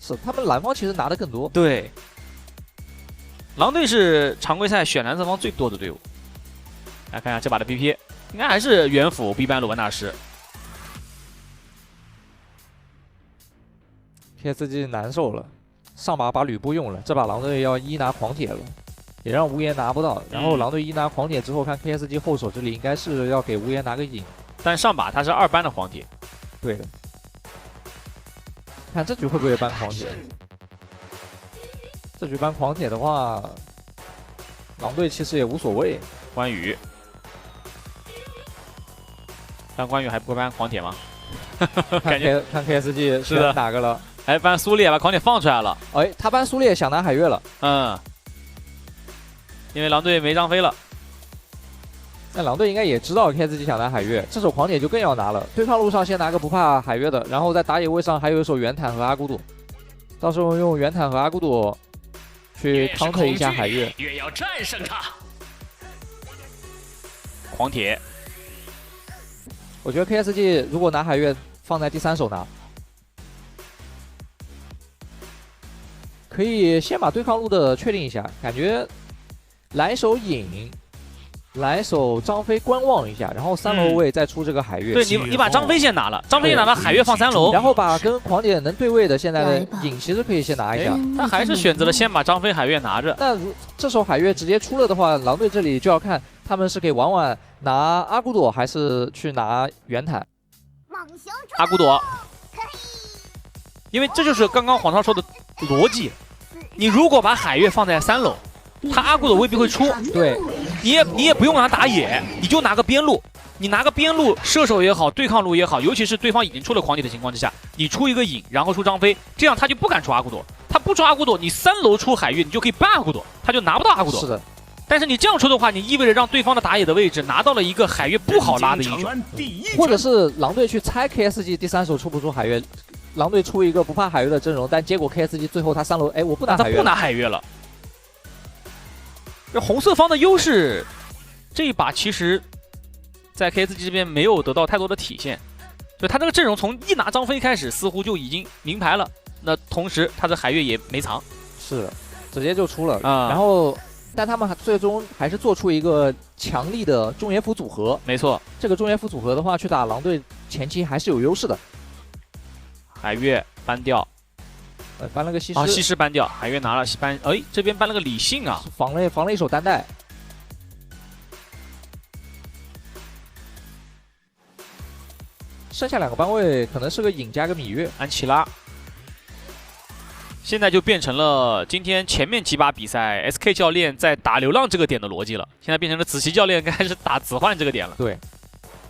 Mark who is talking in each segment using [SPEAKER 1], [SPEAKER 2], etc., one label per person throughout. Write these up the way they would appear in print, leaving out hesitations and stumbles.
[SPEAKER 1] 是他们蓝方其实拿的更多。
[SPEAKER 2] 对，狼队是常规赛选蓝色方最多的队伍。来看一下这把的 BP， 应该还是元辅 B 班鲁文纳什。
[SPEAKER 1] PSG 难受了，上把吕布用了，这把狼队要一拿狂铁了，也让无言拿不到。然后狼队一拿狂铁之后，看 KSG 后手这里应该是要给无言拿个影，
[SPEAKER 2] 但上把他是2班的黄铁。
[SPEAKER 1] 对的。看这局会不会搬狂铁？这局搬狂铁的话，狼队其实也无所谓。
[SPEAKER 2] 关羽，搬关羽还不会搬狂铁吗？感觉
[SPEAKER 1] 看 KSG
[SPEAKER 2] 是的
[SPEAKER 1] 哪个了？
[SPEAKER 2] 哎，搬苏烈把狂铁放出来了。
[SPEAKER 1] 哎，他搬苏烈想拿海月了。
[SPEAKER 2] 嗯，因为狼队没张飞了。
[SPEAKER 1] 那狼队应该也知道 KSG 想拿海月，这手狂铁就更要拿了。对抗路上先拿个不怕海月的，然后在打野位上还有一手圆坦和阿古朵，到时候用圆坦和阿古朵去 counter 一下海月，
[SPEAKER 3] 越要战胜他。
[SPEAKER 2] 狂铁，
[SPEAKER 1] 我觉得 KSG 如果拿海月放在第3手拿，可以先把对抗路的确定一下，感觉来手影。来手张飞观望一下，然后3楼位再出这个海月。
[SPEAKER 2] 对你把张飞先拿了，张飞拿了海月放3楼，
[SPEAKER 1] 然后把跟狂铁能对位的现在的影其实可以先拿一下。
[SPEAKER 2] 他还是选择了先把张飞海月拿着。
[SPEAKER 1] 那这手海月直接出了的话，狼队这里就要看他们是给婉婉拿阿古朵，还是去拿圆坦。
[SPEAKER 2] 阿古朵，因为这就是刚刚黄超说的逻辑，你如果把海月放在3楼。他阿古朵未必会出，
[SPEAKER 1] 对，
[SPEAKER 2] 你也不用拿打野，你就拿个边路，你拿个边路射手也好，对抗路也好，尤其是对方已经出了狂铁的情况之下，你出一个影，然后出张飞，这样他就不敢出阿古朵，他不出阿古朵，你3楼出海月，你就可以办阿古朵，他就拿不到阿古朵。
[SPEAKER 1] 是的，
[SPEAKER 2] 但是你这样出的话，你意味着让对方的打野的位置拿到了一个海月不好拉的英雄，
[SPEAKER 1] 或者是狼队去猜 KSG 第3手出不出海月，狼队出一个不怕海月的阵容，但结果 KSG 最后他3楼，哎，我不拿海月，
[SPEAKER 2] 他不拿海月了。这红色方的优势，这一把其实，在 KSG 这边没有得到太多的体现，所以他这个阵容从一拿张飞开始，似乎就已经明牌了。那同时他的海月也没藏，
[SPEAKER 1] 是的，直接就出了
[SPEAKER 2] 啊。
[SPEAKER 1] 然后，但他们最终还是做出一个强力的中野辅组合。
[SPEAKER 2] 没错，
[SPEAKER 1] 这个中野辅组合的话，去打狼队前期还是有优势的。
[SPEAKER 2] 海月搬掉。
[SPEAKER 1] 搬了个西施
[SPEAKER 2] 啊，西施搬掉，海月拿了搬，哎，这边搬了个李信啊，
[SPEAKER 1] 防了一手单带，剩下2个班位可能是个影加个芈月，
[SPEAKER 2] 安琪拉，现在就变成了今天前面几把比赛 SK 教练在打流浪这个点的逻辑了，现在变成了子琪教练开始打子焕这个点了，
[SPEAKER 1] 对，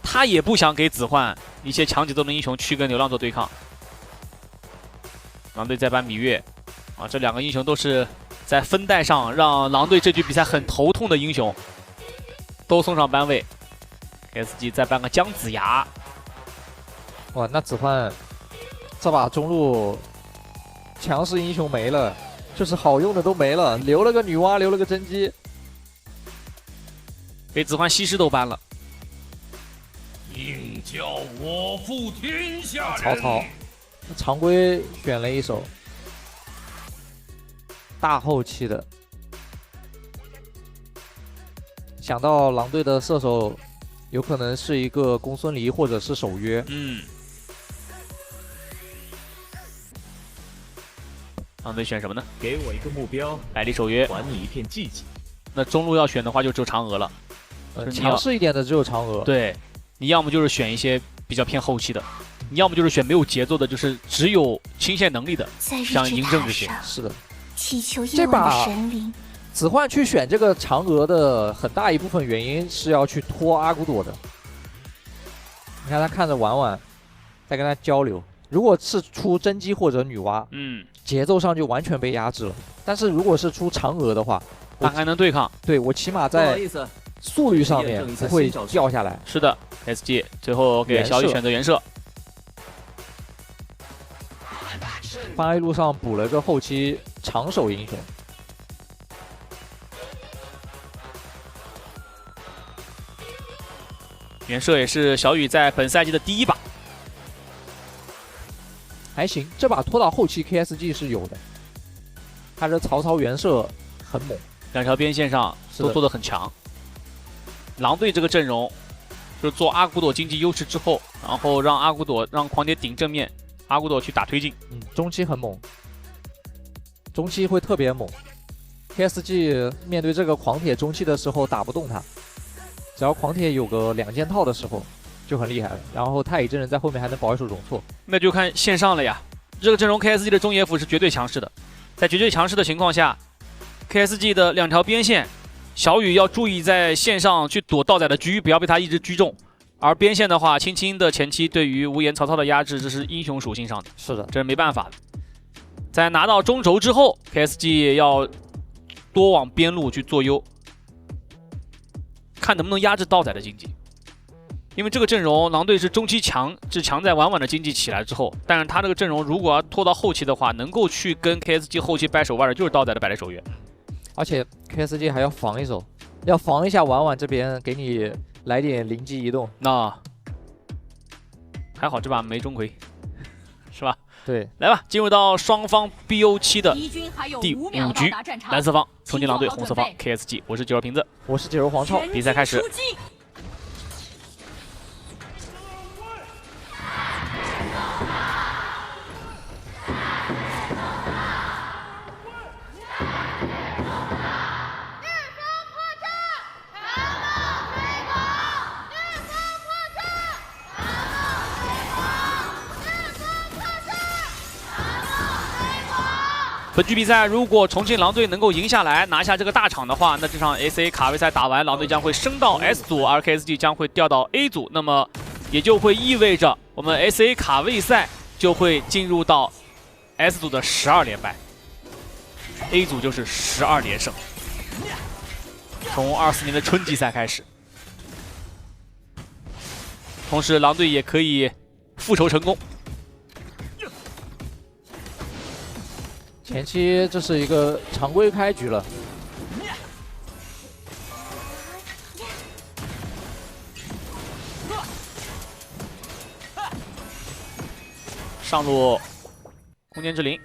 [SPEAKER 2] 他也不想给子焕一些强节奏的英雄去跟流浪做对抗。狼队在搬芈月，啊，这2个英雄都是在分带上让狼队这局比赛很头痛的英雄，都送上班位。SG 再搬个姜子牙，
[SPEAKER 1] 哇，那子焕这把中路强势英雄没了，就是好用的都没了，留了个女娲，留了个甄姬，
[SPEAKER 2] 给子焕西施都搬了。
[SPEAKER 3] 应叫我负天下人。
[SPEAKER 1] 曹操。常规选了一手大后期的，想到狼队的射手有可能是一个公孙离或者是守约，
[SPEAKER 2] 狼队选什么呢？
[SPEAKER 3] 给我一个目标，
[SPEAKER 2] 百里守约，
[SPEAKER 3] 还你一片寂静。
[SPEAKER 2] 那中路要选的话就只有嫦娥了，
[SPEAKER 1] 强势一点的只有嫦娥。
[SPEAKER 2] 对，你要么就是选一些比较偏后期的。你要么就是选没有节奏的，就是只有清线能力的，像嬴政这些。
[SPEAKER 1] 是的，
[SPEAKER 4] 这把
[SPEAKER 1] 子焕去选这个嫦娥的很大一部分原因是要去拖阿古朵的。你看他看着婉婉，在跟他交流。如果是出甄姬或者女娲，节奏上就完全被压制了。但是如果是出嫦娥的话，
[SPEAKER 2] 他还能对抗。
[SPEAKER 1] 对，我起码在速率上面不会掉下来。
[SPEAKER 2] 是的 ，SG 最后给小雨选择原射。
[SPEAKER 1] 翻 A 路上补了个后期长手英雄，
[SPEAKER 2] 原射也是小雨在本赛季的第1把。
[SPEAKER 1] 还行，这把拖到后期 KSG 是有的，他的曹操原射很猛，
[SPEAKER 2] 两条边线上都做得很强。狼队这个阵容，就是做阿古朵经济优势之后，然后让狂铁顶正面，阿古朵去打推进。
[SPEAKER 1] 中期很猛，中期会特别猛。KSG 面对这个狂铁中期的时候打不动他，只要狂铁有个2件套的时候就很厉害了。然后太乙真人在后面还能保一手容错，
[SPEAKER 2] 那就看线上了呀。这个阵容 KSG 的中野辅是绝对强势的，在绝对强势的情况下 ，KSG 的2条边线，小雨要注意在线上去躲道仔的狙，不要被他一直狙中。而边线的话，青青的前期对于无言曹操的压制，这是英雄属性上的，
[SPEAKER 1] 是的，
[SPEAKER 2] 这是没办法的。在拿到中轴之后 ，KSG 要多往边路去做优，看能不能压制道仔的经济。因为这个阵容，狼队是中期强，是强在晚晚的经济起来之后，但是他这个阵容如果要拖到后期的话，能够去跟 KSG 后期掰手腕的就是道仔的百雷守约，
[SPEAKER 1] 而且 KSG 还要防一手，要防一下晚晚这边给你来点灵机一动。
[SPEAKER 2] 那还好这把没钟馗，是吧？
[SPEAKER 1] 对，
[SPEAKER 2] 来吧，进入到双方 BO7的第
[SPEAKER 4] 5
[SPEAKER 2] 局，蓝色方重庆狼队，红色方 KSG， 我是9号瓶子，
[SPEAKER 1] 我是9号黄超，
[SPEAKER 2] 比赛开始。本局比赛，如果重庆狼队能够赢下来，拿下这个大场的话，那这场 SA 卡位赛打完，狼队将会升到 S 组，而 KSG 将会掉到 A 组。那么也就会意味着我们 SA 卡位赛就会进入到 S 组的12连败 ，A 组就是12连胜。从24年的春季赛开始，同时狼队也可以复仇成功。
[SPEAKER 1] 前期这是一个常规开局了，
[SPEAKER 2] 上路空间之灵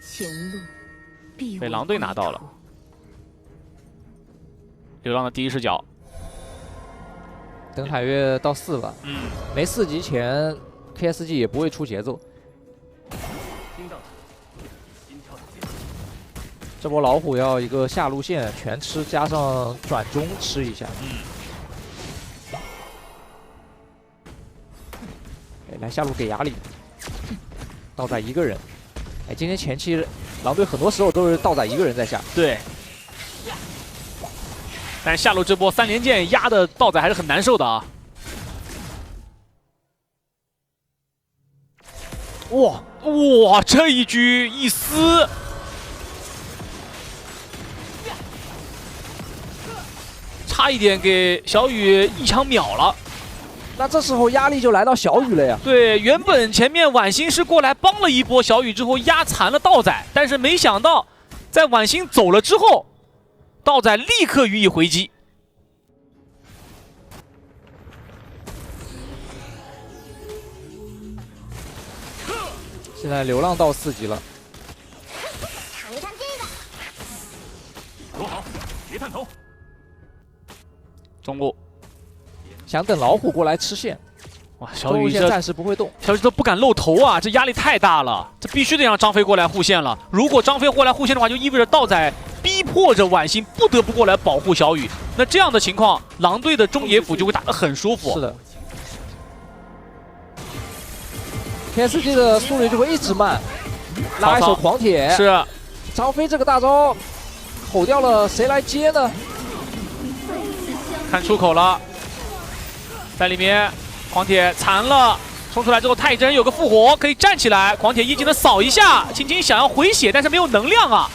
[SPEAKER 2] 被狼队拿到了，流浪的第一视角，
[SPEAKER 1] 等海月到4吧，没4级前 KSG 也不会出节奏。这波老虎要一个下路线全吃，加上转中吃一下。哎，来下路给压力，道仔一个人。哎，今天前期狼队很多时候都是道仔一个人在下。
[SPEAKER 2] 对。但是下路这波3连剑压的道仔还是很难受的啊！哇，这一狙一撕。差一点给小雨一枪秒了，
[SPEAKER 1] 那这时候压力就来到小雨了呀。
[SPEAKER 2] 对，原本前面晚星是过来帮了一波小雨之后压残了道仔，但是没想到在晚星走了之后，道仔立刻予以回击。
[SPEAKER 1] 现在流浪到4级了，
[SPEAKER 4] 尝一尝这个。
[SPEAKER 3] 躲好，别探头。
[SPEAKER 2] 中路
[SPEAKER 1] 想等老虎过来吃线。
[SPEAKER 2] 哇，小雨这
[SPEAKER 1] 中路线暂时不会动，
[SPEAKER 2] 小雨都不敢露头啊，这压力太大了，这必须得让张飞过来护线了。如果张飞过来护线的话，就意味着道仔逼迫着晚星不得不过来保护小雨。那这样的情况，狼队的中野辅就会打得很舒服。
[SPEAKER 1] 是的。KSG 的速率就会一直慢，拉一手狂铁。
[SPEAKER 2] 是。
[SPEAKER 1] 张飞这个大招吼掉了，谁来接呢？
[SPEAKER 2] 看出口了，在里面，狂铁残了，冲出来之后，太乙真人有个复活，可以站起来。狂铁一技能扫一下，青青想要回血，但是没有能量啊，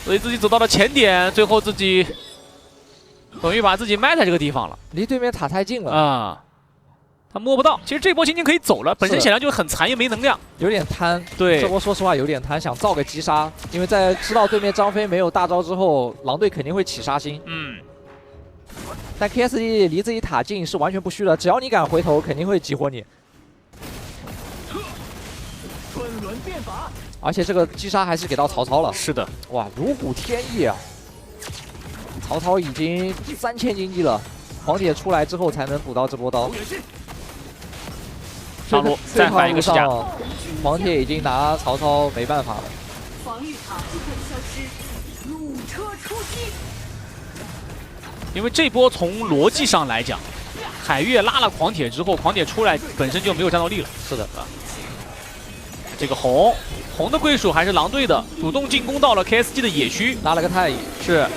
[SPEAKER 2] 所以自己走到了前点，最后自己等于把自己埋在这个地方了，
[SPEAKER 1] 离对面塔太近了
[SPEAKER 2] 啊，他摸不到。其实这波青青可以走了，本身显然就很残，又没能量，
[SPEAKER 1] 有点贪。
[SPEAKER 2] 对，
[SPEAKER 1] 这波说实话有点贪，想造个击杀，因为在知道对面张飞没有大招之后，狼队肯定会起杀心。但 KSG 离自己塔近是完全不虚的，只要你敢回头，肯定会激活你。
[SPEAKER 3] 春轮变
[SPEAKER 1] 而且这个击杀还是给到曹操了。
[SPEAKER 2] 是的，
[SPEAKER 1] 哇，如虎添翼啊！曹操已经3000经济了，黄铁出来之后才能补到这波刀。
[SPEAKER 2] 上路再摆一个试驾，
[SPEAKER 1] 黄铁已经拿曹操没办法了。
[SPEAKER 5] 防御塔不可消失，弩车出击。
[SPEAKER 2] 因为这波从逻辑上来讲，海月拉了狂铁之后，狂铁出来本身就没有战斗力了。
[SPEAKER 1] 是的，
[SPEAKER 2] 啊，这个红的归属还是狼队的，主动进攻到了 KSG 的野区，
[SPEAKER 1] 拉了个太乙。
[SPEAKER 2] 是。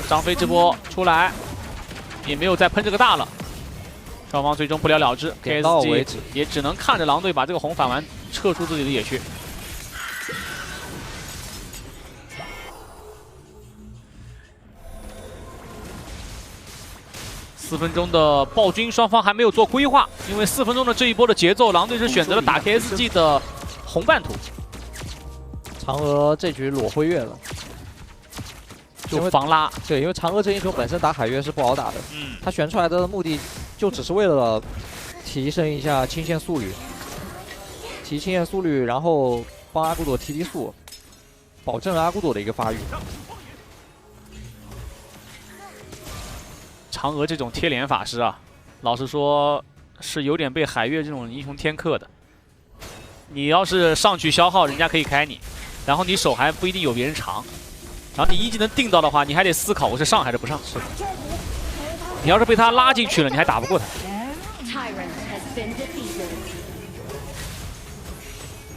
[SPEAKER 2] 张飞这波出来，也没有再喷这个大了，双方最终不了了之。
[SPEAKER 1] 点到为
[SPEAKER 2] KSG
[SPEAKER 1] 止，
[SPEAKER 2] 也只能看着狼队把这个红反完，撤出自己的野区。4分钟的暴君，双方还没有做规划，因为4分钟的这一波的节奏，狼队是选择了打 KSG 的红半图，
[SPEAKER 1] 嫦娥这局裸灰月了，
[SPEAKER 2] 就防拉。
[SPEAKER 1] 对，因为嫦娥这英雄本身打海月是不好打的，他选出来的目的就只是为了提升一下清线速率，提清线速率，然后帮阿古朵提速，保证阿古朵的一个发育。
[SPEAKER 2] 嫦娥这种贴脸法师啊，老实说是有点被海月这种英雄天克的。你要是上去消耗，人家可以开你，然后你手还不一定有别人长，然后你一技能定到的话，你还得思考我是上还是不上。是的。你要是被他拉进去了，你还打不过他。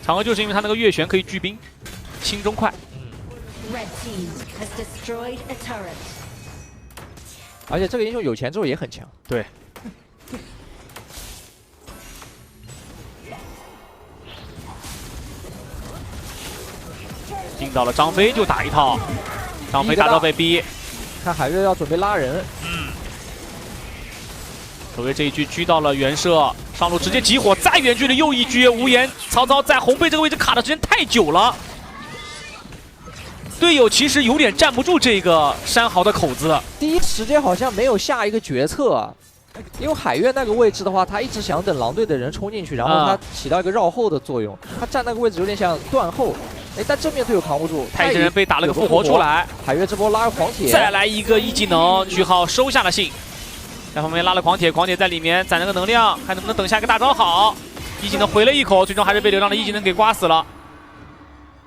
[SPEAKER 2] 嫦娥就是因为他那个月旋可以聚兵，轻中快。
[SPEAKER 1] 而且这个英雄有钱之后也很强。
[SPEAKER 2] 对。盯到了张飞就打一套，张飞大招被逼。
[SPEAKER 1] 看海月要准备拉人。
[SPEAKER 2] 可谓这一局狙到了袁绍，上路直接集火，再远距离又一狙，无言。曹操在红背这个位置卡的时间太久了。队友其实有点站不住这个山豪的口子，
[SPEAKER 1] 第一时间好像没有下一个决策啊，因为海月那个位置的话，他一直想等狼队的人冲进去，然后他起到一个绕后的作用，他站那个位置有点像断后，哎，但正面队友扛不住，
[SPEAKER 2] 太乙真人被打了个复活出来，
[SPEAKER 1] 海月这波拉个狂铁，
[SPEAKER 2] 再来一个一技能，句号收下了信，在旁边拉了狂铁，狂铁在里面攒了个能量，看能不能等下一个大招好，一技能回了一口，最终还是被流浪的一技能给刮死了。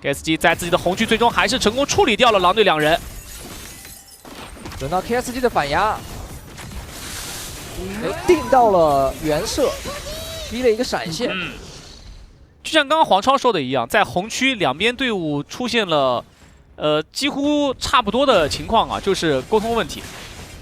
[SPEAKER 2] KSG 在自己的红区最终还是成功处理掉了狼队2人。
[SPEAKER 1] 轮到 KSG 的反压，哎，定到了袁绍，逼了一个闪现。
[SPEAKER 2] 就像刚刚黄超说的一样，在红区两边队伍出现了几乎差不多的情况啊，就是沟通问题。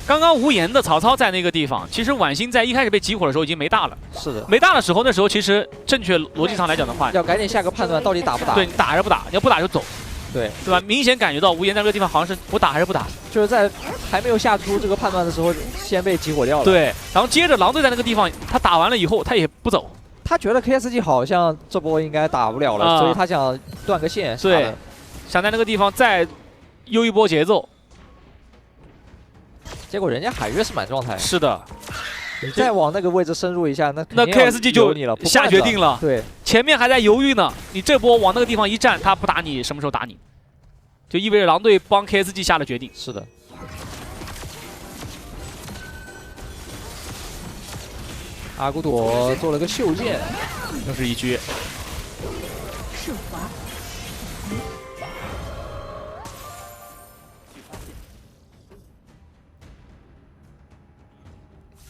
[SPEAKER 2] 刚刚无言的曹操在那个地方，其实晚星在一开始被集火的时候已经没大了。
[SPEAKER 1] 是的，
[SPEAKER 2] 没大的时候，那时候其实正确逻辑上来讲的话，
[SPEAKER 1] 要赶紧下个判断，到底打不打？
[SPEAKER 2] 对，你打还是不打？你要不打就走，
[SPEAKER 1] 对
[SPEAKER 2] 吧？明显感觉到无言在这个地方好像是我打还是不打，
[SPEAKER 1] 就是在还没有下出这个判断的时候，先被集火掉了。
[SPEAKER 2] 对，然后接着狼队在那个地方，他打完了以后，他也不走，
[SPEAKER 1] 他觉得 KSG 好像这波应该打不了了，所以他想断个线。
[SPEAKER 2] 对，想在那个地方再悠一波节奏。
[SPEAKER 1] 结果人家海月是满状态，
[SPEAKER 2] 是的，
[SPEAKER 1] 你再往那个位置深入一下，那
[SPEAKER 2] KSG 就下决定了。
[SPEAKER 1] 对，
[SPEAKER 2] 前面还在犹豫呢，你这波往那个地方一站，他不打你，什么时候打你？就意味着狼队帮 KSG 下了决定。
[SPEAKER 1] 是的。阿古朵做了个袖剑，
[SPEAKER 2] 又是一狙。
[SPEAKER 5] 射滑。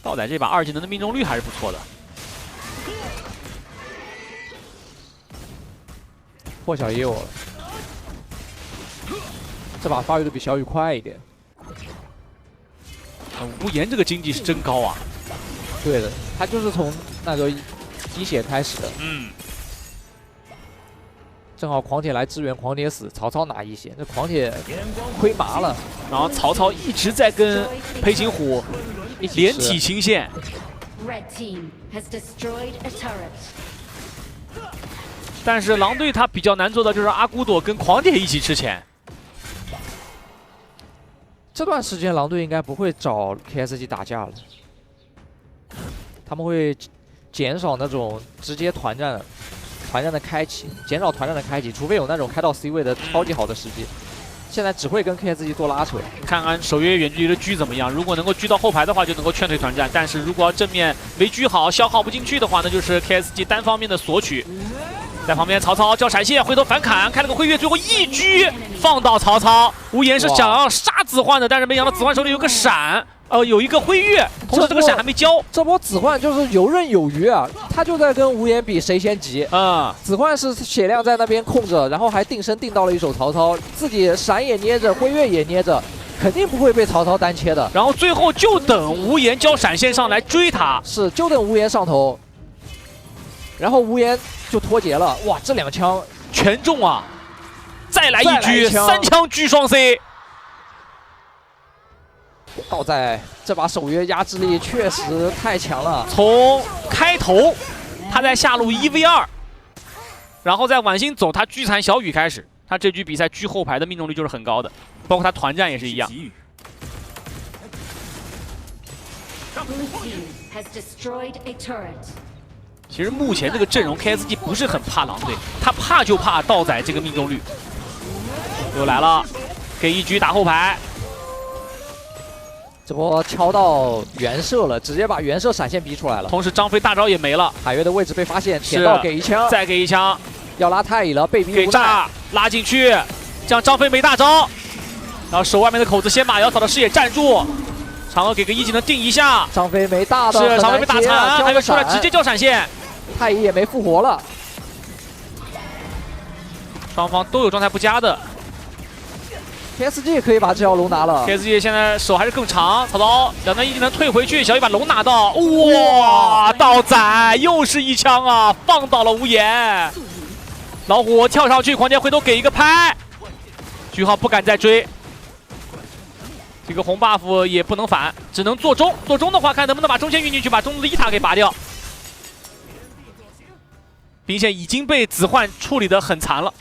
[SPEAKER 2] 豹仔这把2技能的命中率还是不错的。
[SPEAKER 1] 破晓也有了，这把发育的比小雨快一点。
[SPEAKER 2] 无言这个经济是真高啊！
[SPEAKER 1] 对的，他就是从那个滴血开始的。正好狂铁来支援，狂铁死，曹操拿一血，那狂铁亏麻了。
[SPEAKER 2] 然后曹操一直在跟裴擒虎连体清线。但是狼队他比较难做的就是阿古朵跟狂铁一起吃钱。
[SPEAKER 1] 这段时间狼队应该不会找 KSG 打架了，他们会减少那种直接团战，团战的开启，减少团战的开启，除非有那种开到 C 位的超级好的时机。现在只会跟 KSG 做拉扯。
[SPEAKER 2] 看看守约远距离的狙怎么样，如果能够狙到后排的话，就能够劝退团战。但是如果要正面没狙好，消耗不进去的话，那就是 KSG 单方面的索取。在旁边，曹操叫闪现，回头反砍，开了个辉月，最后一狙放到曹操。无言是想要杀子焕的，但是没想到子焕手里有个闪，有一个辉月，同时这个闪还没交。
[SPEAKER 1] 这波子焕就是游刃有余啊，他就在跟无言比谁先急。子焕是血量在那边控着，然后还定身定到了一手曹操，自己闪也捏着，辉月也捏着，肯定不会被曹操单切的。
[SPEAKER 2] 然后最后就等无言交闪现上来追他，
[SPEAKER 1] 是就等无言上头，然后无言就脱节了。哇，这2枪
[SPEAKER 2] 全中啊！再来一狙，3枪狙双 C。
[SPEAKER 1] 道在这把守约压制力确实太强了。
[SPEAKER 2] 从开头他在下路1v2，然后在晚星走他狙残小雨开始，他这局比赛狙后排的命中率就是很高的，包括他团战也是一样。其实目前这个阵容 KSG 不是很怕狼队，他怕就怕道仔这个命中率。又来了，给一狙打后排。
[SPEAKER 1] 这波敲到原射了，直接把原射闪现逼出来了。
[SPEAKER 2] 同时张飞大招也没了，
[SPEAKER 1] 海月的位置被发现，铁道给一枪，
[SPEAKER 2] 再给一枪，
[SPEAKER 1] 要拉太乙了，被逼
[SPEAKER 2] 给炸拉进去，这样张飞没大招，然后手外面的口子先把瑶草的视野占住，嫦娥给个一技能定一下，
[SPEAKER 1] 张飞没大的，
[SPEAKER 2] 是张飞被打残，海月出来直接交闪现，
[SPEAKER 1] 太乙也没复活了，
[SPEAKER 2] 双方都有状态不佳的。
[SPEAKER 1] KSG 可以把这条龙拿了
[SPEAKER 2] ，KSG 现在手还是更长。曹操两段一技能退回去，小雨把龙拿到，哇！道仔又是一枪啊，放倒了无言。老虎跳上去，狂剑回头给一个拍，句号不敢再追。这个红 buff 也不能反，只能做中。做中的话，看能不能把中线运进去，把中路的一塔给拔掉。兵线已经被子焕处理得很残了。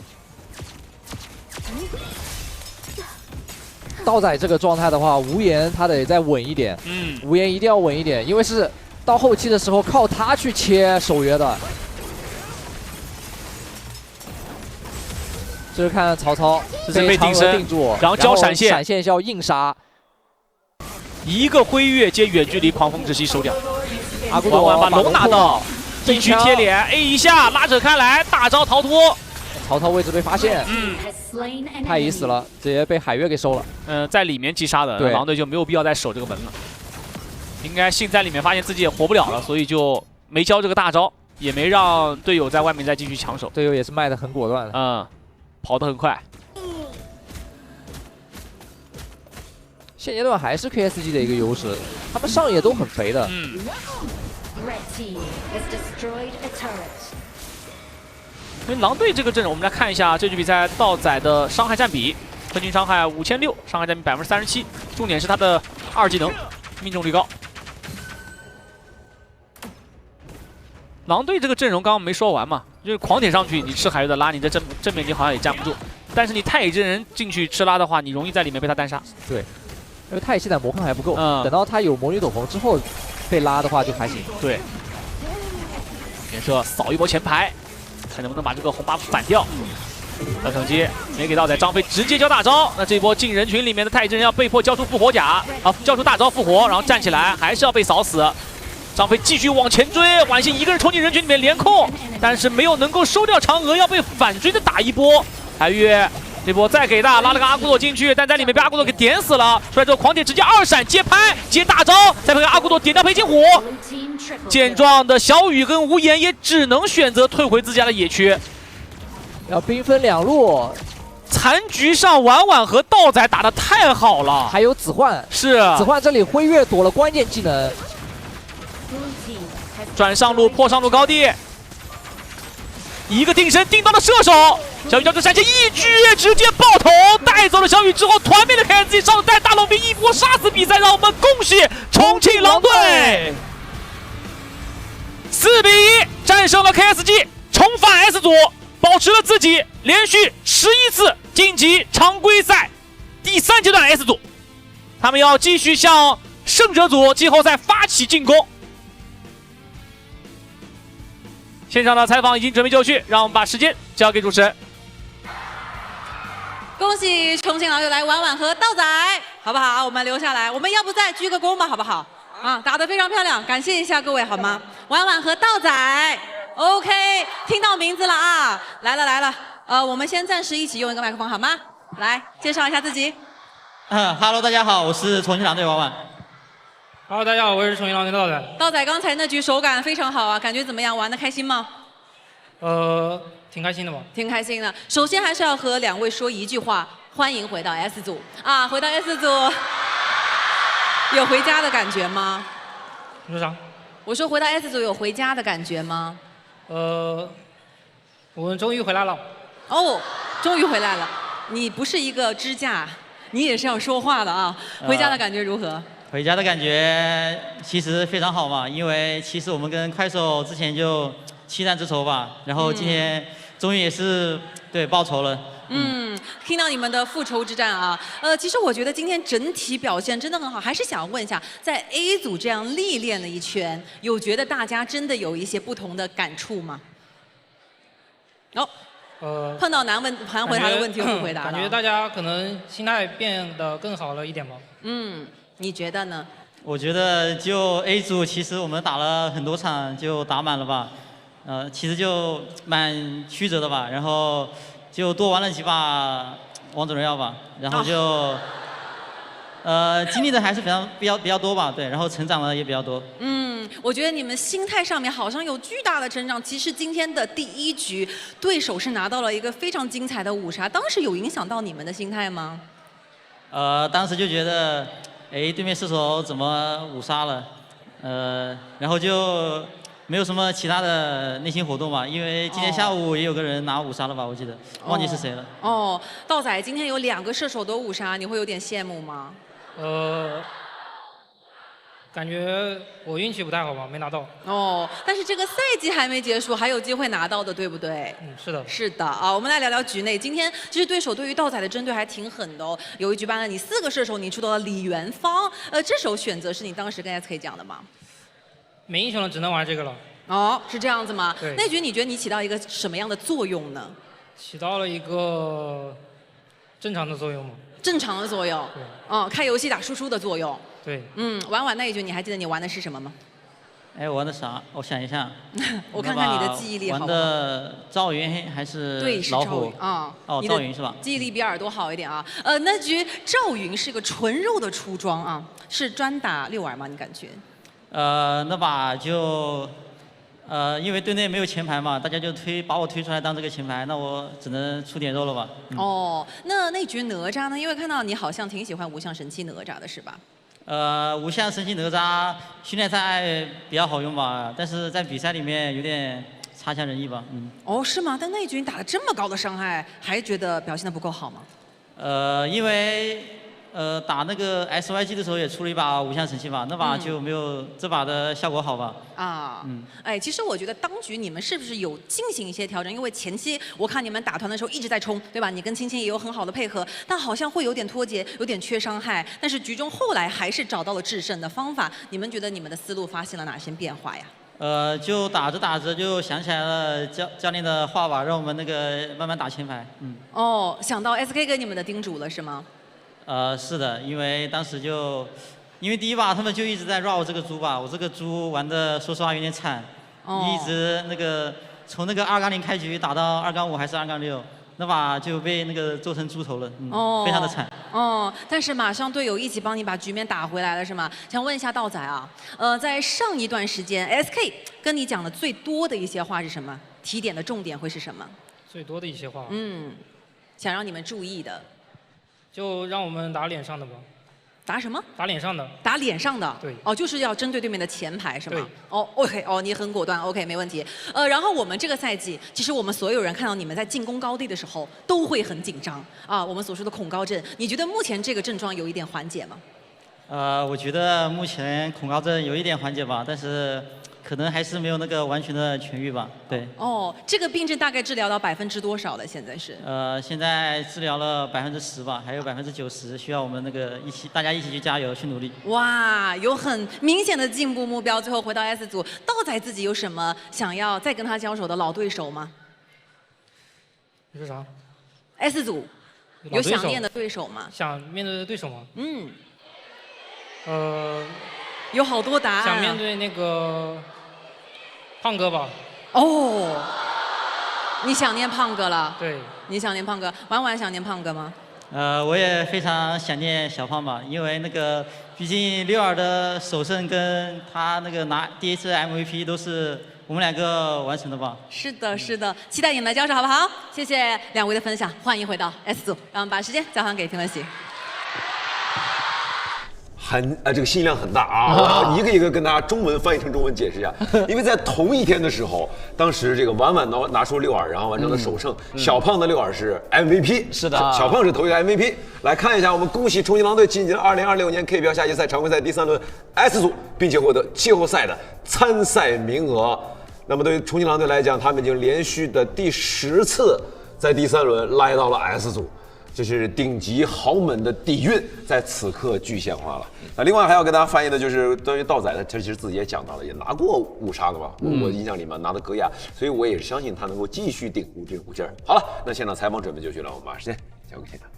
[SPEAKER 1] 道仔这个状态的话，无言他得再稳一点。无言一定要稳一点，因为是到后期的时候靠他去切守约的。这是看曹操，
[SPEAKER 2] 这是被定身
[SPEAKER 1] 定住，
[SPEAKER 2] 然后交闪现，
[SPEAKER 1] 闪现是要硬杀，
[SPEAKER 2] 一个辉月接远距离狂风之息收掉。
[SPEAKER 1] 阿古朵
[SPEAKER 2] 把龙拿到，一狙贴脸 A 一下拉扯开来，大招逃脱。
[SPEAKER 1] 曹操位置被发现，太乙死了，直接被海月给收了。
[SPEAKER 2] 在里面击杀的，狼队就没有必要再守这个门了。应该信在里面发现自己也活不了了，所以就没交这个大招，也没让队友在外面再继续抢手。
[SPEAKER 1] 队友也是卖的很果断的，
[SPEAKER 2] 跑得很快。
[SPEAKER 1] 现阶段还是 KSG 的一个优势，他们上野都很肥的。
[SPEAKER 2] 因为狼队这个阵容，我们来看一下这局比赛道仔的伤害占比，分均伤害5600，伤害占比37%，重点是他的2技能命中率高。狼队这个阵容刚刚没说完嘛，就是狂铁上去，你吃海月的拉，你在正面你好像也站不住，但是你太乙真人进去吃拉的话，你容易在里面被他单杀。
[SPEAKER 1] 对，因为太乙现在魔抗还不够，等到他有魔女斗篷之后被拉的话就还行。
[SPEAKER 2] 对，连射扫一波前排。看能不能把这个红 buff 反掉。小惩击没给到仔，张飞直接交大招。那这一波进人群里面的太乙真人要被迫交出复活甲，交出大招复活，然后站起来还是要被扫死。张飞继续往前追，晚星一个人冲进人群里面连控，但是没有能够收掉嫦娥，要被反追的打一波。海月这波再给大，拉了个阿古朵进去，但在里面被阿古朵给点死了。出来之后狂铁直接2闪接拍接大招，再配合阿古朵点掉裴擒虎。健壮的小雨跟无言也只能选择退回自家的野区，
[SPEAKER 1] 要兵分2路。
[SPEAKER 2] 残局上婉婉和道仔打得太好了，
[SPEAKER 1] 还有子焕，
[SPEAKER 2] 是
[SPEAKER 1] 子焕这里辉月躲了关键技能，
[SPEAKER 2] 转上路破上路高地，一个定身定到了射手，小雨交出闪现一狙直接爆头带走了小雨之后，团灭的 KSG 上带大龙兵一波杀死比赛，让我们恭喜重庆狼队4比1战胜了 KSG， 重返 S 组，保持了自己连续11次晋级常规赛第3阶段 S 组，他们要继续向胜者组季后赛发起进攻。现场的采访已经准备就绪，让我们把时间交给主持人。
[SPEAKER 6] 恭喜重庆老友来婉婉和道仔，好不好？我们留下来，我们要不再鞠个躬吧，好不好？啊，打得非常漂亮，感谢一下各位好吗？婉婉和道仔 ，OK， 听到名字了啊，来了，我们先暂时一起用一个麦克风好吗？来，介绍一下自己。
[SPEAKER 7] Hello， 大家好，我是重庆狼队婉婉。
[SPEAKER 8] Hello， 大家好，我是重庆狼队道仔。
[SPEAKER 6] 道仔刚才那局手感非常好啊，感觉怎么样？玩得开心吗？
[SPEAKER 8] 挺开心的吧？
[SPEAKER 6] 挺开心的。首先还是要和两位说一句话，欢迎回到 S 组啊！回到 S 组，有回家的感觉吗？
[SPEAKER 8] 你说啥？
[SPEAKER 6] 我说回到 S 组有回家的感觉吗？
[SPEAKER 8] 我们终于回来了。
[SPEAKER 6] 哦，终于回来了。你不是一个支架，你也是要说话的啊。回家的感觉如何？
[SPEAKER 7] 回家的感觉其实非常好嘛，因为其实我们跟快手之前就期待之仇吧，然后今天终于也是对报仇了。
[SPEAKER 6] 听到你们的复仇之战啊，其实我觉得今天整体表现真的很好，还是想问一下，在 A 组这样历练了一圈，有觉得大家真的有一些不同的感触吗？碰到难回答的问题又不回答了。
[SPEAKER 8] 感觉大家可能心态变得更好了一点吧。
[SPEAKER 6] 你觉得呢？
[SPEAKER 7] 我觉得就 A 组，其实我们打了很多场，就打满了吧。其实就蛮曲折的吧，然后就多玩了几把王者荣耀吧，然后就经历的还是比较多吧，对，然后成长的也比较多。
[SPEAKER 6] 我觉得你们心态上面好像有巨大的成长。其实今天的第一局，对手是拿到了一个非常精彩的5杀，当时有影响到你们的心态吗？
[SPEAKER 7] 当时就觉得，对面射手怎么5杀了？然后就没有什么其他的内心活动吧，因为今天下午也有个人拿5杀了吧，我记得，忘记是谁了。
[SPEAKER 6] 道仔今天有2个射手都5杀，你会有点羡慕吗？
[SPEAKER 8] 感觉我运气不太好吧，没拿到。
[SPEAKER 6] 但是这个赛季还没结束，还有机会拿到的，对不对？
[SPEAKER 8] 是的。
[SPEAKER 6] 是的啊，我们来聊聊局内。今天其实对手对于道仔的针对还挺狠的哦。有一局ban了你4个射手，你出到了李元芳。这手选择是你当时跟 SK 讲的吗？
[SPEAKER 8] 没英雄了，只能玩这个了。
[SPEAKER 6] 是这样子吗？
[SPEAKER 8] 对。
[SPEAKER 6] 那局你觉得你起到一个什么样的作用呢？
[SPEAKER 8] 起到了一个正常的作用吗？
[SPEAKER 6] 正常的作用。
[SPEAKER 8] 对。
[SPEAKER 6] 开游戏打输出的作用。
[SPEAKER 8] 对。
[SPEAKER 6] 婉婉那一局你还记得你玩的是什么吗？
[SPEAKER 7] 我玩的啥？我想一下。
[SPEAKER 6] 我看看你的记忆力好不好？
[SPEAKER 7] 玩的赵云还是
[SPEAKER 6] 对，是
[SPEAKER 7] 老虎
[SPEAKER 6] 赵云啊。
[SPEAKER 7] 赵云是吧？
[SPEAKER 6] 记忆力比耳朵好一点啊。那局赵云是个纯肉的出装啊，是专打6玩吗？你感觉？
[SPEAKER 7] 那把就因为队内没有前排嘛，大家就把我推出来当这个前排，那我只能出点肉了吧。
[SPEAKER 6] 那局哪吒呢？因为看到你好像挺喜欢无相神器哪吒的是吧？
[SPEAKER 7] 无相神器哪吒训练赛比较好用吧，但是在比赛里面有点差强人意吧。
[SPEAKER 6] 是吗？但那一局你打了这么高的伤害，还觉得表现得不够好吗？
[SPEAKER 7] 因为打那个 SYG 的时候也出了一把无相神器吧，那把就没有这把的效果好吧。
[SPEAKER 6] 其实我觉得当局你们是不是有进行一些调整？因为前期我看你们打团的时候一直在冲，对吧？你跟青青也有很好的配合，但好像会有点脱节，有点缺伤害。但是局中后来还是找到了制胜的方法。你们觉得你们的思路发现了哪些变化呀？
[SPEAKER 7] 就打着打着就想起来了教练的话吧，让我们那个慢慢打前排。
[SPEAKER 6] 想到 SK 给你们的叮嘱了是吗？
[SPEAKER 7] 是的，因为当时因为第一把他们就一直在 run 我这个猪吧，我这个猪玩的说实话有点惨，一直从那个2-0开局打到2-5还是2-6，那把就被那个做成猪头了，非常的惨。
[SPEAKER 6] 但是马上队友一起帮你把局面打回来了是吗？想问一下道仔啊，在上一段时间 SK 跟你讲的最多的一些话是什么？提点的重点会是什么？
[SPEAKER 8] 最多的一些话。
[SPEAKER 6] 想让你们注意的。
[SPEAKER 8] 就让我们打脸上的吧。
[SPEAKER 6] 打什么？
[SPEAKER 8] 打脸上的。
[SPEAKER 6] 打脸上的。
[SPEAKER 8] 对。
[SPEAKER 6] 就是要针对对面的前排是吗？
[SPEAKER 8] 对。
[SPEAKER 6] OK，你很果断 ，OK， 没问题。然后我们这个赛季，其实我们所有人看到你们在进攻高地的时候，都会很紧张啊。我们所说的恐高症，你觉得目前这个症状有一点缓解吗？
[SPEAKER 7] 我觉得目前恐高症有一点缓解吧，但是可能还是没有那个完全的痊愈吧。对。
[SPEAKER 6] 哦，这个病症大概治疗到多少了？现在是？
[SPEAKER 7] 现在治疗了10%吧，还有90%需要我们那个大家一起去加油去努力。
[SPEAKER 6] 哇，有很明显的进步目标。最后回到 S 组，道仔自己有什么想要再跟他交手的老对手吗？
[SPEAKER 8] 你说啥
[SPEAKER 6] ？S 组有想念的对手吗？
[SPEAKER 8] 想面对的对手吗？
[SPEAKER 6] 有好多答案、
[SPEAKER 8] 想面对那个胖哥吧。
[SPEAKER 6] 哦，你想念胖哥了？
[SPEAKER 8] 对。
[SPEAKER 6] 你想念胖哥，婉婉想念胖哥吗？
[SPEAKER 7] 我也非常想念小胖吧，因为那个毕竟六尔的首胜跟他那个拿第一次 MVP 都是我们2个完成的吧。
[SPEAKER 6] 是的，是的，期待你们的交手好不好？谢谢2位的分享，欢迎回到 S 组，让我们把时间交还给评论席。
[SPEAKER 9] 这个信息量很大啊！我一个一个跟大家中文翻译成中文解释一下。因为在同一天的时候，当时这个婉婉拿出6尔，然后完成了首胜，小胖的6尔是 MVP。
[SPEAKER 1] 是的，
[SPEAKER 9] 小胖是头一个 MVP。来看一下，我们恭喜重庆狼队晋级了2026年 KPL 夏季赛常规赛第3轮 S 组，并且获得季后赛的参赛名额。那么对于重庆狼队来讲，他们已经连续的第10次在第3轮来到了 S 组。这是顶级豪门的底蕴在此刻具现化了。那另外还要跟大家翻译的就是关于道仔的，他其实自己也讲到了，也拿过5杀的嘛，我印象里面拿的戈亚，所以我也是相信他能够继续顶住这股劲儿。好了，那现场采访准备就绪了，我们把时间交给现场。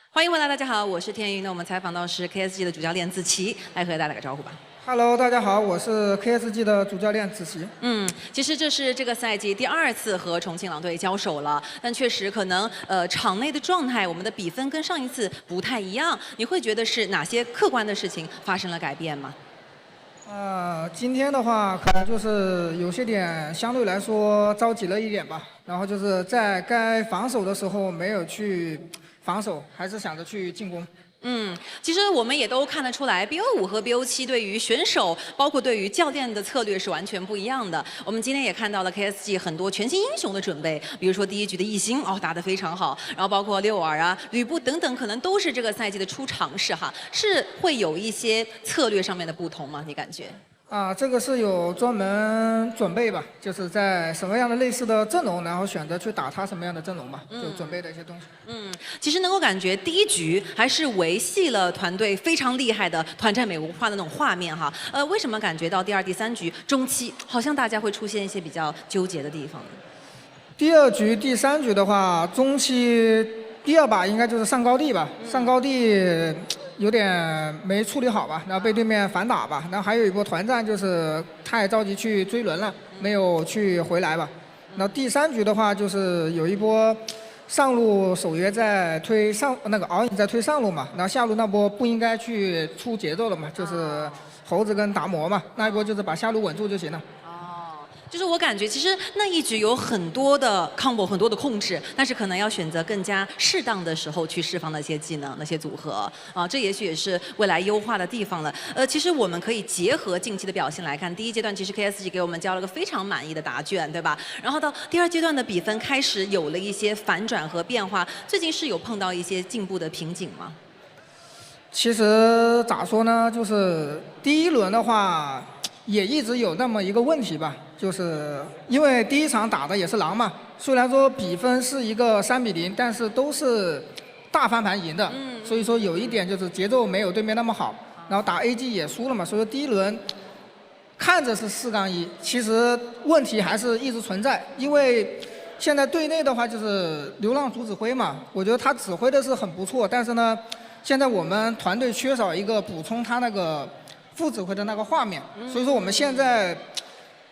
[SPEAKER 6] 欢迎回来，大家好，我是天娱。那我们采访到是 KSG 的主教练子琪，来和大家打个招呼吧。
[SPEAKER 10] Hello， 大家好，我是 KSG 的主教练子琪。
[SPEAKER 6] 其实这是这个赛季第2次和重庆狼队交手了，但确实可能场内的状态，我们的比分跟上一次不太一样。你会觉得是哪些客观的事情发生了改变吗？
[SPEAKER 10] 今天的话，可能就是有些点相对来说着急了一点吧，然后就是在该防守的时候没有去防守，还是想着去进攻。
[SPEAKER 6] 其实我们也都看得出来 ，BO5 和 BO7 对于选手，包括对于教练的策略是完全不一样的。我们今天也看到了 KSG 很多全新英雄的准备，比如说第1局的艺兴打得非常好，然后包括6尔啊、吕布等等，可能都是这个赛季的初尝试哈，是会有一些策略上面的不同吗？你感觉？
[SPEAKER 10] 这个是有专门准备吧，就是在什么样的类似的阵容，然后选择去打他什么样的阵容吧，就准备的一些东西。
[SPEAKER 6] 其实能够感觉第1局还是维系了团队非常厉害的团战美文化的那种画面哈。为什么感觉到第2、第3局中期好像大家会出现一些比较纠结的地方呢？
[SPEAKER 10] 第2局、第3局的话，中期第2把应该就是上高地吧，上高地。有点没处理好吧，然后被对面反打吧，然后还有一波团战，就是太着急去追轮了，没有去回来吧。然后第3局的话，就是有一波上路守约在推上那个敖影在推上路嘛，然后下路那波不应该去出节奏了嘛，就是猴子跟达摩嘛，那一波就是把下路稳住就行了。
[SPEAKER 6] 就是我感觉，其实那一局有很多的 combo， 很多的控制，但是可能要选择更加适当的时候去释放那些技能、那些组合啊，这也许也是未来优化的地方了。其实我们可以结合近期的表现来看，第1阶段其实 KSG 给我们交了个非常满意的答卷，对吧？然后到第2阶段的比分开始有了一些反转和变化，最近是有碰到一些进步的瓶颈吗？
[SPEAKER 10] 其实咋说呢，就是第1轮的话。也一直有那么一个问题吧，就是因为第1场打的也是狼嘛，虽然说比分是一个3-0，但是都是大翻盘赢的，所以说有一点就是节奏没有对面那么好，然后打 AG 也输了嘛，所以说第1轮看着是4-1，其实问题还是一直存在，因为现在队内的话就是流浪主指挥嘛，我觉得他指挥的是很不错，但是呢，现在我们团队缺少一个补充他那个副指挥的那个画面，所以说我们现在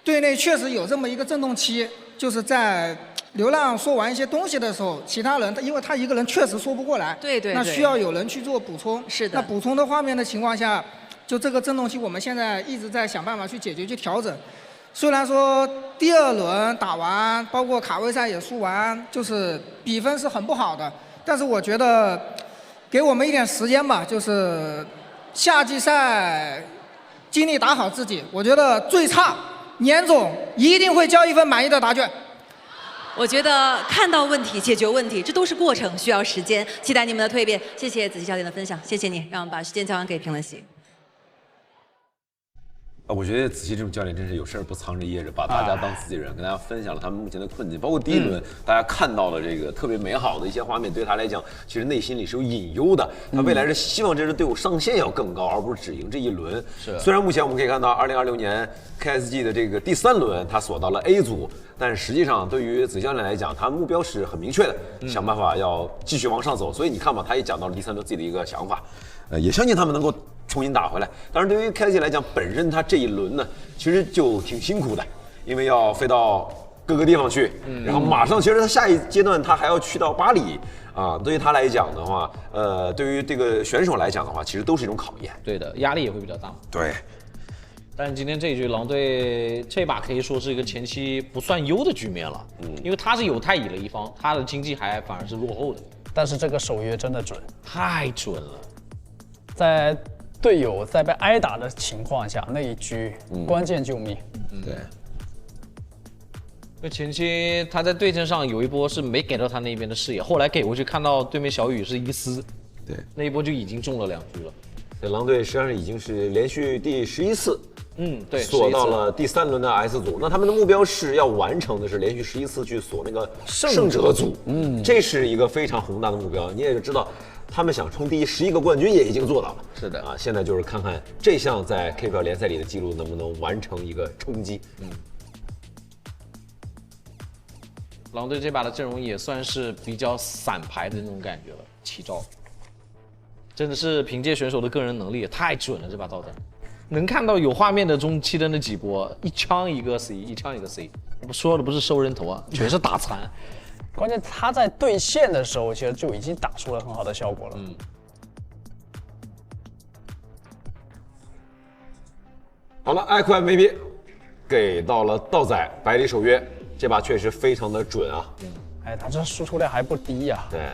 [SPEAKER 10] 队内确实有这么一个震动期，就是在流浪说完一些东西的时候，其他人因为他一个人确实说不过来，
[SPEAKER 6] 对，
[SPEAKER 10] 那需要有人去做补充。
[SPEAKER 6] 是的。
[SPEAKER 10] 那补充的画面的情况下，就这个震动期，我们现在一直在想办法去解决、去调整。虽然说第2轮打完，包括卡位赛也输完，就是比分是很不好的，但是我觉得给我们一点时间吧，就是夏季赛尽力打好自己，我觉得最差年总一定会交一份满意的答卷。
[SPEAKER 6] 我觉得看到问题、解决问题，这都是过程，需要时间。期待你们的蜕变。谢谢子琪教练的分享，谢谢你。让我们把时间交还给评论席。
[SPEAKER 9] 我觉得子期这种教练真是有事儿不藏着掖着，把大家当自己人，跟大家分享了他们目前的困境。包括第一轮，大家看到了这个特别美好的一些画面，对他来讲，其实内心里是有隐忧的。他未来是希望这支队伍上限要更高，而不是只赢这一轮。
[SPEAKER 1] 是。
[SPEAKER 9] 虽然目前我们可以看到，2026年 KSG 的这个第3轮，他锁到了 A 组，但是实际上对于子教练来讲，他目标是很明确的，想办法要继续往上走。所以你看吧，他也讲到了第3轮自己的一个想法，也相信他们能够重新打回来。当然，对于 KSG 来讲，本身他这一轮呢，其实就挺辛苦的，因为要飞到各个地方去，然后马上，其实他下一阶段他还要去到巴黎啊。对于他来讲的话，对于这个选手来讲的话，其实都是一种考验。
[SPEAKER 11] 对的，压力也会比较大。
[SPEAKER 9] 对。
[SPEAKER 11] 但是今天这一局狼队这把可以说是一个前期不算优的局面了，因为他是有太乙的一方，他的经济还反而是落后的。
[SPEAKER 12] 但是这个守约真的准，
[SPEAKER 11] 太准了，
[SPEAKER 12] 在队友在被挨打的情况下，那一局关键救命。
[SPEAKER 11] 对。因为前期他在对阵上有一波是没给到他那边的视野，后来给过去看到对面小雨是一丝，
[SPEAKER 9] 对，
[SPEAKER 11] 那一波就已经中了2局了。
[SPEAKER 9] 这狼队实际上已经是连续第11次。
[SPEAKER 11] 对，
[SPEAKER 9] 锁到了第3轮的 S 组，那他们的目标是要完成的是连续11次去锁那个胜者组，这是一个非常宏大的目标。你也知道，他们想冲第11个冠军也已经做到了。
[SPEAKER 11] 是的
[SPEAKER 9] 啊，现在就是看看这项在 KPL 联赛里的记录能不能完成一个冲击。
[SPEAKER 11] 狼队这把的阵容也算是比较散牌的那种感觉了，奇招，真的是凭借选手的个人能力，太准了这把导弹。能看到有画面的中期的那几波，一枪一个 C， 一枪一个 C， 我说的不是收人头啊，全是打残。
[SPEAKER 12] 关键他在对线的时候，其实就已经打出了很好的效果了。
[SPEAKER 9] 好了，爱酷 MVP 给到了道仔百里守约，这把确实非常的准啊。
[SPEAKER 12] 他这输出量还不低呀。
[SPEAKER 9] 对，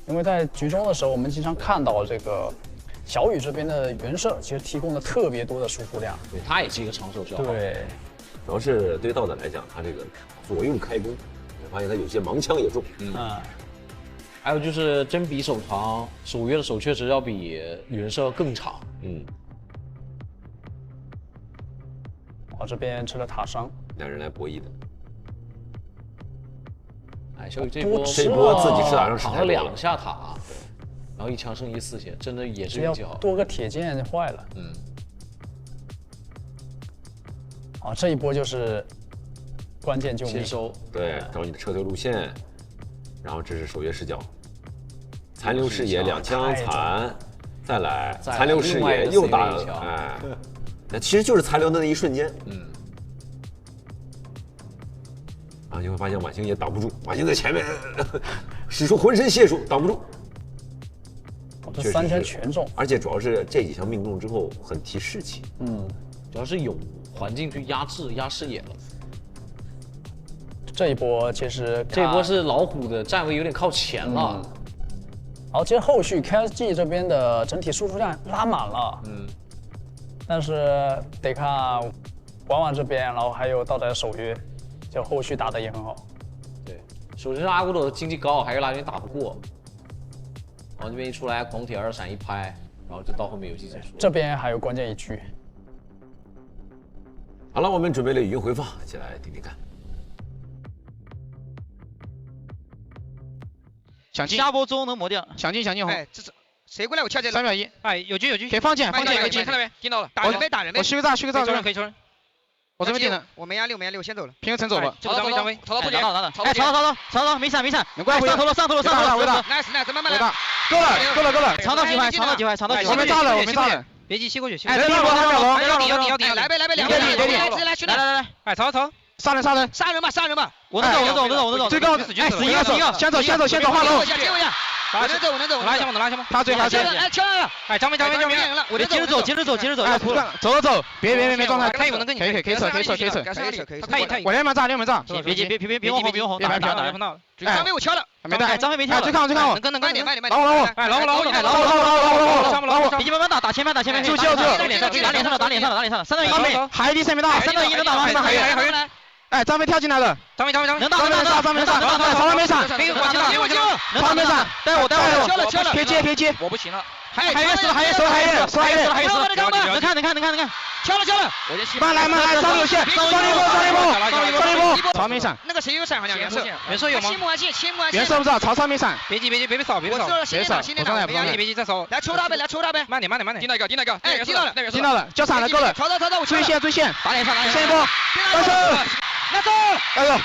[SPEAKER 12] 因为在局中的时候，我们经常看到这个。小雨这边的原射其实提供了特别多的输出量，
[SPEAKER 11] 对，他也是一个长手消耗。
[SPEAKER 12] 对，
[SPEAKER 9] 主要是对于道仔来讲，他这个左右开弓，我发现他有些盲枪也中。
[SPEAKER 11] 还有就是真比手长，守约的手确实要比原射更长。
[SPEAKER 12] 这边吃了塔伤，
[SPEAKER 9] 两人来博弈的。
[SPEAKER 11] 小雨这波
[SPEAKER 9] 自己吃塔上
[SPEAKER 11] 扛了2下塔。然后一枪胜14000，真的也是运气好。
[SPEAKER 12] 多个铁剑坏了。这一波就是关键救命。
[SPEAKER 11] 先收。
[SPEAKER 9] 对，找你的撤退路线，然后这是守约视角，残留视野2枪残，再来残留视野又打了，那其实就是残留的那一瞬间。然后你会发现婉清也挡不住，婉清在前面使出浑身解数挡不住。
[SPEAKER 12] 这3枪全中，
[SPEAKER 9] 而且主要是这几枪命中之后很提士气。
[SPEAKER 11] 主要是有环境去压视野了。
[SPEAKER 12] 这一波其实
[SPEAKER 11] 这波是老虎的站位有点靠前了。
[SPEAKER 12] 好，其实后续 KSG 这边的整体输出量拉满了。但是得看婉婉这边，然后还有道仔守约，就后续打的也很好。
[SPEAKER 11] 对，首先是阿古朵的经济高，还有拉云打不过。然后这边一出来，狂铁2闪一拍，然后就到后面游戏结束。
[SPEAKER 12] 这边还有关键一局。
[SPEAKER 9] 好了，我们准备了语音回放，一起来听听看。
[SPEAKER 13] 想进，
[SPEAKER 7] 下波中能磨掉。
[SPEAKER 13] 想进好。
[SPEAKER 7] 这是谁过来？我敲这
[SPEAKER 13] 3秒1。
[SPEAKER 7] 有狙。
[SPEAKER 13] 可以放箭
[SPEAKER 7] 看到没？听到了。打人呗。
[SPEAKER 13] 我虚个炸。
[SPEAKER 7] 可以抽人。
[SPEAKER 13] 我这边点的。
[SPEAKER 7] 我没压6，先走了。
[SPEAKER 13] 平个城走吧。
[SPEAKER 7] 张飞，朝到，
[SPEAKER 13] 曹，没闪，你过来回
[SPEAKER 7] 上头了。
[SPEAKER 13] nice， 慢慢来。够了。
[SPEAKER 7] 长到几排。
[SPEAKER 13] 我没炸了。
[SPEAKER 7] 别急，吸过去。
[SPEAKER 13] 这一波3秒龙。
[SPEAKER 7] 来呗，来，曹。
[SPEAKER 13] 杀人
[SPEAKER 7] 吧。我能走。
[SPEAKER 13] 最高11个，先走画龙。
[SPEAKER 7] 我能走。
[SPEAKER 13] 拉一下吗？他追。
[SPEAKER 7] 敲来了。
[SPEAKER 13] 张飞赢了。
[SPEAKER 7] 我接着走。
[SPEAKER 13] 走。别状态。
[SPEAKER 7] 看一会能跟你。
[SPEAKER 13] 可以扯。我连门炸。
[SPEAKER 7] 别急，别红。
[SPEAKER 13] 打
[SPEAKER 7] 张飞我敲了。
[SPEAKER 13] 没带。
[SPEAKER 7] 张飞没跳。
[SPEAKER 13] 追看我。
[SPEAKER 7] 能跟。
[SPEAKER 13] 老
[SPEAKER 7] 虎。别急，慢慢打前面。
[SPEAKER 13] 就。
[SPEAKER 7] 打脸上了。3对1没。
[SPEAKER 13] 海底3没打。
[SPEAKER 7] 3对1能打吗？还有人。
[SPEAKER 13] 张飞跳进来了。
[SPEAKER 7] 张飞能打。
[SPEAKER 13] 张飞上。曹没闪。
[SPEAKER 7] 能打。
[SPEAKER 13] 曹没闪。
[SPEAKER 7] 带我。
[SPEAKER 13] 可以接。
[SPEAKER 7] 我不行了。
[SPEAKER 13] 还有一个死，还有一个，能看，敲了，慢来，上路线，上一波，曹没闪，
[SPEAKER 14] 那个谁有闪？好像元寿有吗？切木安，
[SPEAKER 13] 元寿不知道，曹操没闪，
[SPEAKER 14] 别急，别扫，我知道了，先别急，再扫，来抽他呗，慢点，盯到一个，哎，听到了，
[SPEAKER 13] 交闪了，够了，
[SPEAKER 14] 曹操，
[SPEAKER 13] 追线，
[SPEAKER 14] 打脸上，
[SPEAKER 13] 先一波，到手，
[SPEAKER 14] 拿走，
[SPEAKER 13] 哎呦，